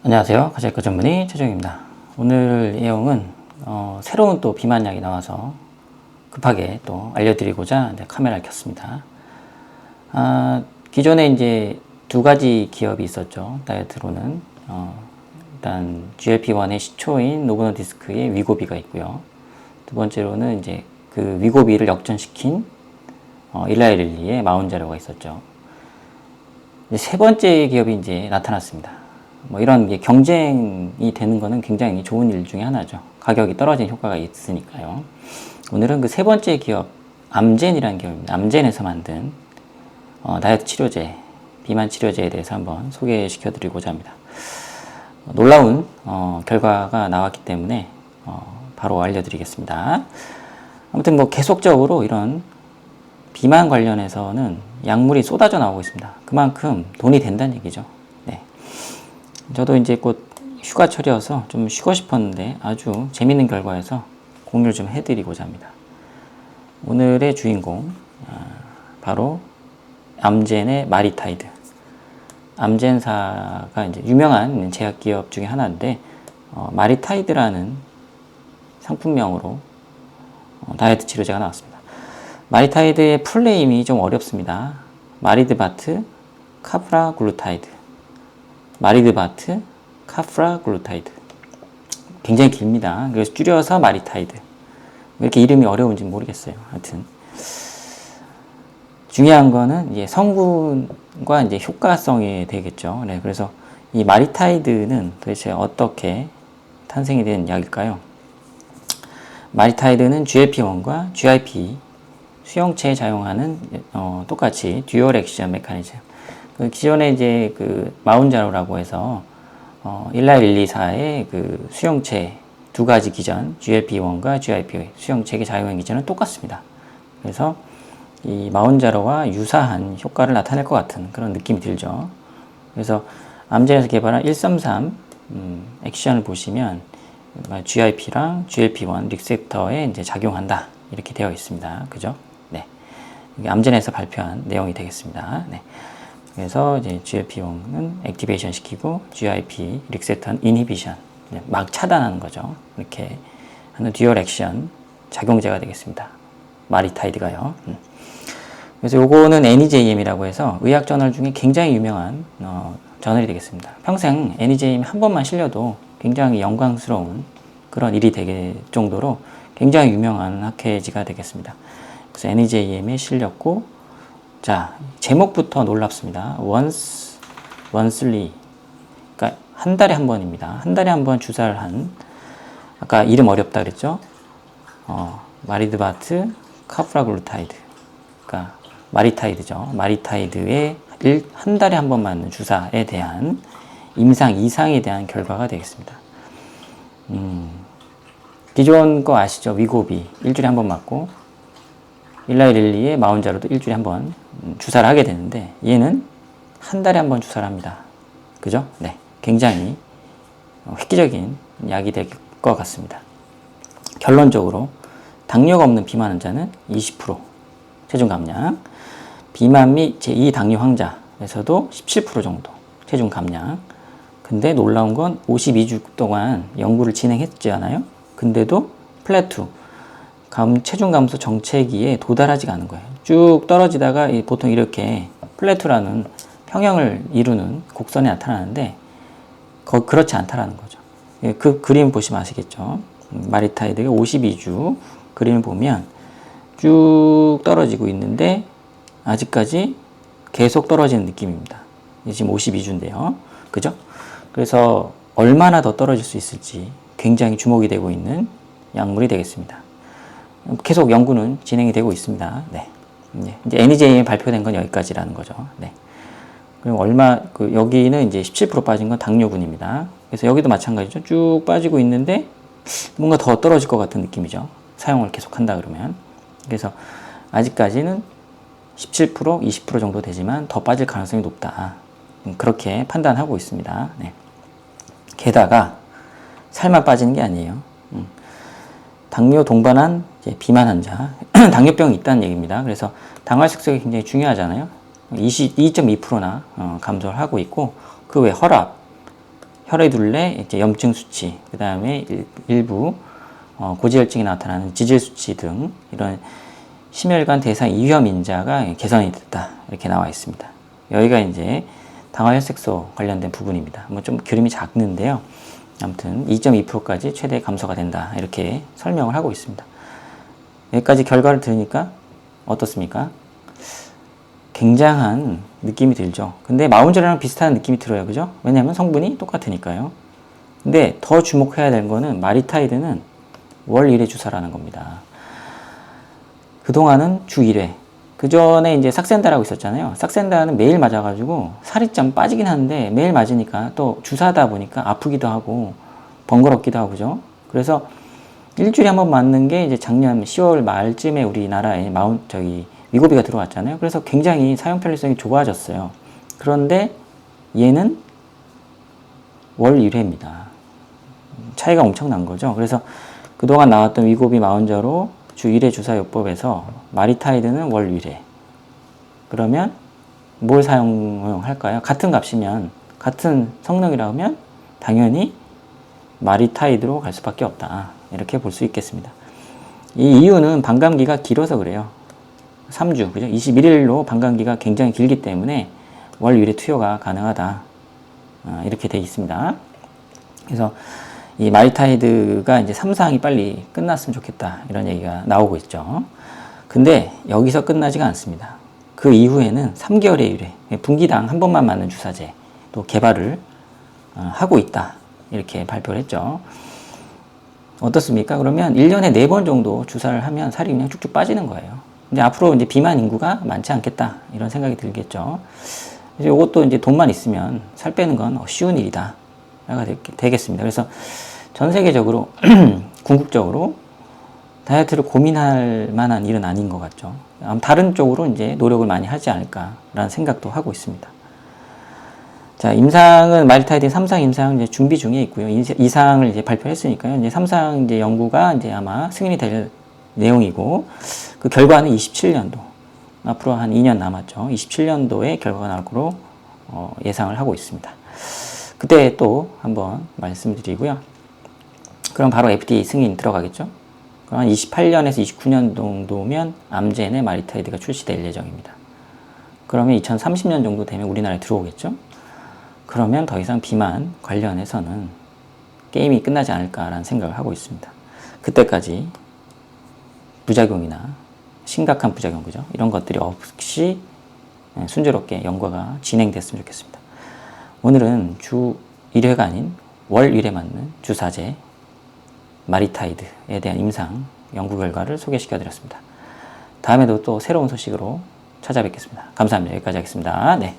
안녕하세요. 가정의과 전문의 최정입니다. 오늘 내용은 새로운 또 비만약이 나와서 급하게 또 알려드리고자 카메라를 켰습니다. 기존에 이제 두 가지 기업이 있었죠. 다이어트로는 일단 GLP-1의 시초인 노보노디스크의 위고비가 있고요. 두 번째로는 이제 그 위고비를 역전시킨 일라이 릴리의 마운자로가 있었죠. 이제 세 번째 기업이 이제 나타났습니다. 이런 게 경쟁이 되는 거는 굉장히 좋은 일 중에 하나죠. 가격이 떨어지는 효과가 있으니까요. 오늘은 그 세 번째 기업, 암젠이라는 기업입니다. 암젠에서 만든 다이어트 치료제, 비만 치료제에 대해서 한번 소개시켜 드리고자 합니다. 놀라운 결과가 나왔기 때문에 바로 알려드리겠습니다. 아무튼 계속적으로 이런 비만 관련해서는 약물이 쏟아져 나오고 있습니다. 그만큼 돈이 된다는 얘기죠. 네. 저도 이제 곧 휴가철이어서 좀 쉬고 싶었는데 아주 재밌는 결과여서 공유를 좀 해드리고자 합니다. 오늘의 주인공 바로 암젠의 마리타이드. 암젠사가 이제 유명한 제약기업 중에 하나인데 마리타이드라는 상품명으로 다이어트 치료제가 나왔습니다. 마리타이드의 풀네임이 좀 어렵습니다. 마리드바트 카프라글루타이드. 마리드바트 카프라글루타이드. 굉장히 길습니다. 그래서 줄여서 마리타이드. 왜 이렇게 이름이 어려운지 모르겠어요. 하여튼 중요한 거는 이제 성분과 이제 효과성이 되겠죠. 네, 그래서 이 마리타이드는 도대체 어떻게 탄생이 된 약일까요? 마리타이드는 GLP-1과 GIP 수용체에 작용하는 똑같이 듀얼 액션 메커니즘. 기존에 이제 그 마운자로라고 해서 일라이 릴리사의 그 수용체 두 가지 기전 GLP-1과 GIP 수용체의 작용의 기전은 똑같습니다. 그래서 이 마운자로와 유사한 효과를 나타낼 것 같은 그런 느낌이 들죠. 그래서 암젠에서 개발한 133 액션을 보시면 GIP랑 GLP-1 리셉터에 이제 작용한다 이렇게 되어 있습니다. 그죠? 네. 이게 암젠에서 발표한 내용이 되겠습니다. 네. 그래서 이제 GLP-1은 액티베이션 시키고 GIP 리셉터는 이니비션 막 차단하는 거죠. 이렇게 하는 듀얼 액션 작용제가 되겠습니다. 마리타이드가요. 그래서 요거는 NEJM이라고 해서 의학 저널 중에 굉장히 유명한 저널이 되겠습니다. 평생 NEJM 한 번만 실려도 굉장히 영광스러운 그런 일이 되게 정도로 굉장히 유명한 학회지가 되겠습니다. 그래서 NEJM에 실렸고, 자, 제목부터 놀랍습니다. oncely. 그러니까 한 달에 한 번입니다. 한 달에 한 번 주사를 한, 아까 이름 어렵다 그랬죠? 마리드바트 카프라글루타이드. 그러니까 마리타이드죠. 마리타이드의 한 달에 한 번 맞는 주사에 대한 임상 이상에 대한 결과가 되겠습니다. 기존 거 아시죠? 위고비 일주일에 한 번 맞고 일라이 릴리의 마운자로도 일주일에 한 번 주사를 하게 되는데 얘는 한 달에 한 번 주사를 합니다. 그죠? 네, 굉장히 획기적인 약이 될 것 같습니다. 결론적으로 당뇨가 없는 비만 환자는 20% 체중 감량, 비만 및 제2 당뇨 환자에서도 17% 정도 체중 감량. 근데 놀라운 건 52주 동안 연구를 진행했잖아요. 근데도 플래투, 체중 감소 정체기에 도달하지가 않은 거예요. 쭉 떨어지다가 보통 이렇게 플래투라는 평형을 이루는 곡선이 나타나는데 그렇지 않다라는 거죠. 그 그림 보시면 아시겠죠. 마리타이드가 52주 그림을 보면 쭉 떨어지고 있는데 아직까지 계속 떨어지는 느낌입니다. 지금 52주인데요. 그죠? 그래서 얼마나 더 떨어질 수 있을지 굉장히 주목이 되고 있는 약물이 되겠습니다. 계속 연구는 진행이 되고 있습니다. 네. 이제 NEJM에 발표된 건 여기까지라는 거죠. 네. 그리고 여기는 이제 17% 빠진 건 당뇨군입니다. 그래서 여기도 마찬가지죠. 쭉 빠지고 있는데 뭔가 더 떨어질 것 같은 느낌이죠. 사용을 계속 한다 그러면. 그래서 아직까지는 17%, 20% 정도 되지만 더 빠질 가능성이 높다. 그렇게 판단하고 있습니다. 네. 게다가 살만 빠지는 게 아니에요. 당뇨 동반한 비만 환자, 당뇨병이 있다는 얘기입니다. 그래서 당화식색이 굉장히 중요하잖아요. 2.2%나 감소를 하고 있고 그 외 혈압 혈액둘레 이제 염증 수치, 그 다음에 일부 고지혈증이 나타나는 지질 수치 등 이런 심혈관 대상 위험 인자가 개선이 됐다 이렇게 나와 있습니다. 여기가 이제 당화혈색소 관련된 부분입니다. 뭐 좀 그림이 작는데요. 아무튼 2.2%까지 최대 감소가 된다 이렇게 설명을 하고 있습니다. 여기까지 결과를 들으니까 어떻습니까? 굉장한 느낌이 들죠. 근데 마운젤이랑 비슷한 느낌이 들어요. 그죠? 왜냐하면 성분이 똑같으니까요. 근데 더 주목해야 되는 거는 마리타이드는 월 1회 주사라는 겁니다. 그동안은 주 1회. 그 전에 이제 삭센다라고 있었잖아요. 삭센다는 매일 맞아가지고 살이 좀 빠지긴 하는데 매일 맞으니까 또 주사다 보니까 아프기도 하고 번거롭기도 하고 그죠? 그래서 일주일에 한 번 맞는 게 이제 작년 10월 말쯤에 우리나라에 위고비가 들어왔잖아요. 그래서 굉장히 사용 편리성이 좋아졌어요. 그런데 얘는 월 1회입니다. 차이가 엄청난 거죠. 그래서 그동안 나왔던 위고비 마운저로 주 1회 주사요법에서 마리타이드는 월 1회. 그러면 뭘 사용할까요? 같은 값이면, 같은 성능이라고 하면 당연히 마리타이드로 갈 수밖에 없다. 이렇게 볼 수 있겠습니다. 이 이유는 반감기가 길어서 그래요. 3주, 그죠? 21일로 반감기가 굉장히 길기 때문에 월 1회 투여가 가능하다. 이렇게 되어 있습니다. 그래서 이 마리타이드가 이제 3사항이 빨리 끝났으면 좋겠다. 이런 얘기가 나오고 있죠. 근데 여기서 끝나지가 않습니다. 그 이후에는 3개월에 1회, 분기당 한 번만 맞는 주사제 또 개발을 하고 있다. 이렇게 발표를 했죠. 어떻습니까? 그러면 1년에 4번 정도 주사를 하면 살이 그냥 쭉쭉 빠지는 거예요. 이제 앞으로 이제 비만 인구가 많지 않겠다. 이런 생각이 들겠죠. 이제 이것도 이제 돈만 있으면 살 빼는 건 쉬운 일이다. 가 되겠습니다. 그래서 전 세계적으로, 궁극적으로 다이어트를 고민할 만한 일은 아닌 것 같죠. 다른 쪽으로 이제 노력을 많이 하지 않을까라는 생각도 하고 있습니다. 자, 임상은 마리타이드 3상 임상 이제 준비 중에 있고요. 2상을 이제 발표했으니까요. 이제 3상 이제 연구가 이제 아마 승인이 될 내용이고, 그 결과는 27년도. 앞으로 한 2년 남았죠. 27년도에 결과가 나올 거로 예상을 하고 있습니다. 그때 또 한번 말씀드리고요. 그럼 바로 FDA 승인 들어가겠죠. 그럼 28년에서 29년 정도면 암젠의 마리타이드가 출시될 예정입니다. 그러면 2030년 정도 되면 우리나라에 들어오겠죠. 그러면 더 이상 비만 관련해서는 게임이 끝나지 않을까라는 생각을 하고 있습니다. 그때까지 부작용이나 심각한 부작용, 그죠? 이런 것들이 없이 순조롭게 연구가 진행됐으면 좋겠습니다. 오늘은 주 1회가 아닌 월 1회 맞는 주사제 마리타이드에 대한 임상 연구 결과를 소개시켜 드렸습니다. 다음에도 또 새로운 소식으로 찾아뵙겠습니다. 감사합니다. 여기까지 하겠습니다. 네.